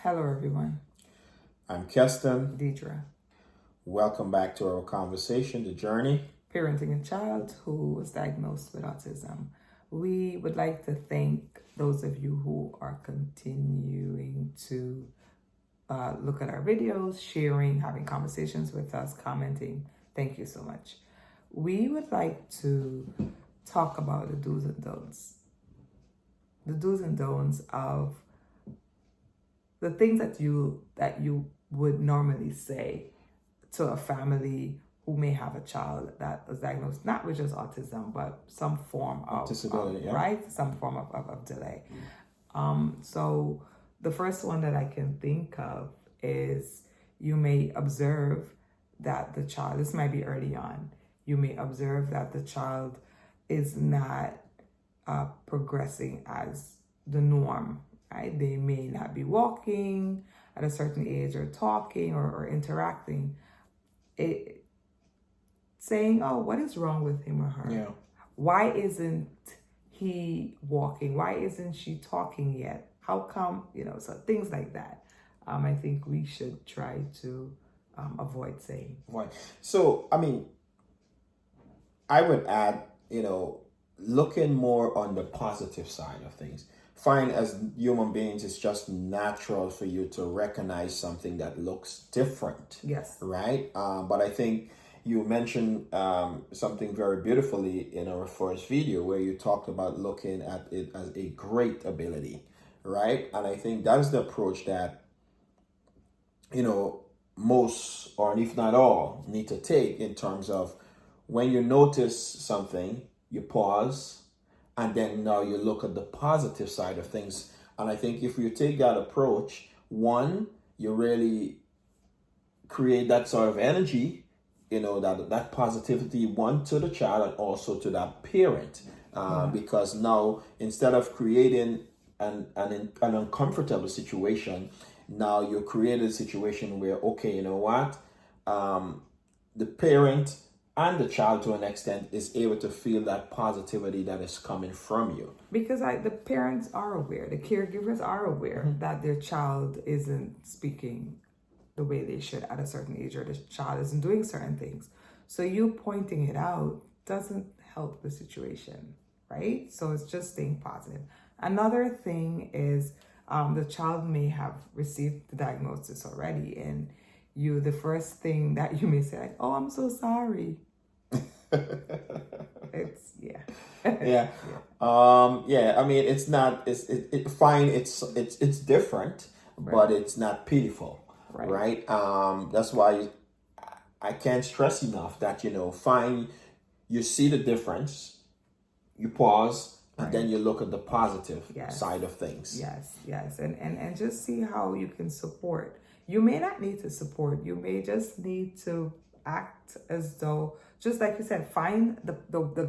Hello, everyone. I'm Keston. Deidre. Welcome back to our conversation, The Journey. Parenting a child who was diagnosed with autism. We would like to thank those of you who are continuing to look at our videos, sharing, having conversations with us, commenting. Thank you so much. We would like to talk about the do's and don'ts. The do's and don'ts of the things that you would normally say to a family who may have a child that was diagnosed not with just autism, but some form of disability, right? Some form of delay. So the first one that I can think of is you may observe that the child, this might be early on, you may observe that the child is not progressing as the norm, right? They may not be walking at a certain age or talking or interacting. Saying, oh, what is wrong with him or her? Yeah. Why isn't he walking? Why isn't she talking yet? How come, so things like that. I think we should try to avoid saying. Right. So, I would add, looking more on the positive side of things. Fine, as human beings, it's just natural for you to recognize something that looks different. Yes. Right? But I think you mentioned something very beautifully in our first video where you talked about looking at it as a great ability, right? And I think that's the approach that, most, or if not all, need to take in terms of when you notice something, you pause, and then now you look at the positive side of things. And I think if you take that approach, one, you really create that sort of energy, that positivity, one, to the child and also to that parent. Because now, instead of creating an uncomfortable situation, now you create a situation where, okay, you know what? The parent and the child, to an extent, is able to feel that positivity that is coming from you. Because the parents are aware, the caregivers are aware that their child isn't speaking the way they should at a certain age, or the child isn't doing certain things. So you pointing it out doesn't help the situation, right? So it's just staying positive. Another thing is the child may have received the diagnosis already, and the first thing that you may say, like, oh, I'm so sorry. It's yeah. It's not, it's fine, it's different, right. But it's not pitiful, right? That's why I can't stress enough that, fine, you see the difference, you pause, and then you look at the positive side of things. Yes. And just see how you can support. You may not need to support. You may just need to act as though, just like you said, find the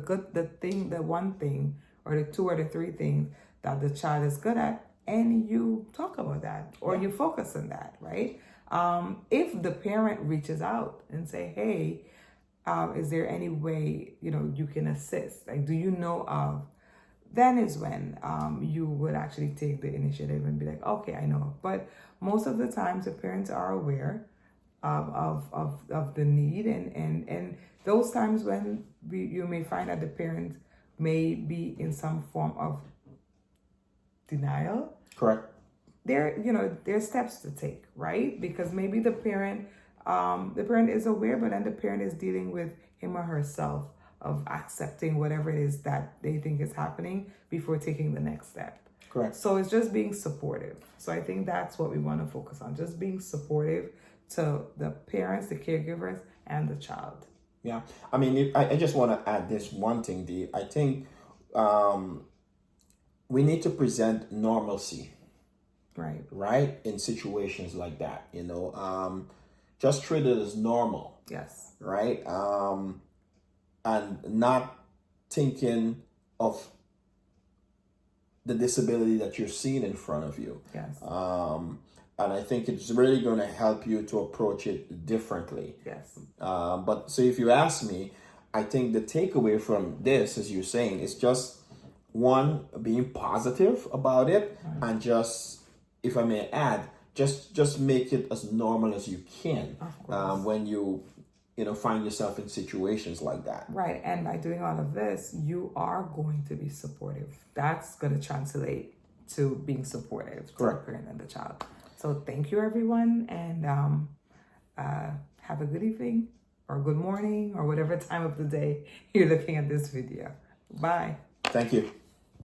good, the one thing, or the two or the three things that the child is good at, and you talk about that, or you focus on that, right? If the parent reaches out and say, hey, is there any way, you can assist? Like, do you know of? Then is when you would actually take the initiative and be like, okay, I know. But most of the times the parents are aware of the need, and those times when you may find that the parent may be in some form of denial. Correct. There's steps to take, right? Because maybe the parent is aware, but then the parent is dealing with him or herself of accepting whatever it is that they think is happening before taking the next step. Correct. So it's just being supportive. So I think that's what we want to focus on, just being supportive to the parents, the caregivers, and the child. Yeah. I just want to add this one thing, Dee. I think we need to present normalcy. Right? In situations like that, just treat it as normal. Yes. Right? And not thinking of the disability that you're seeing in front of you. Yes. And I think it's really going to help you to approach it differently. Yes. But so if you ask me, I think the takeaway from this, as you're saying, is just one, being positive about it, and just, if I may add, just make it as normal as you can. Of course. When you find yourself in situations like that. Right. And by doing all of this, you are going to be supportive. That's going to translate to being supportive to the parent and the child. So thank you, everyone. And have a good evening or good morning or whatever time of the day you're looking at this video. Bye. Thank you.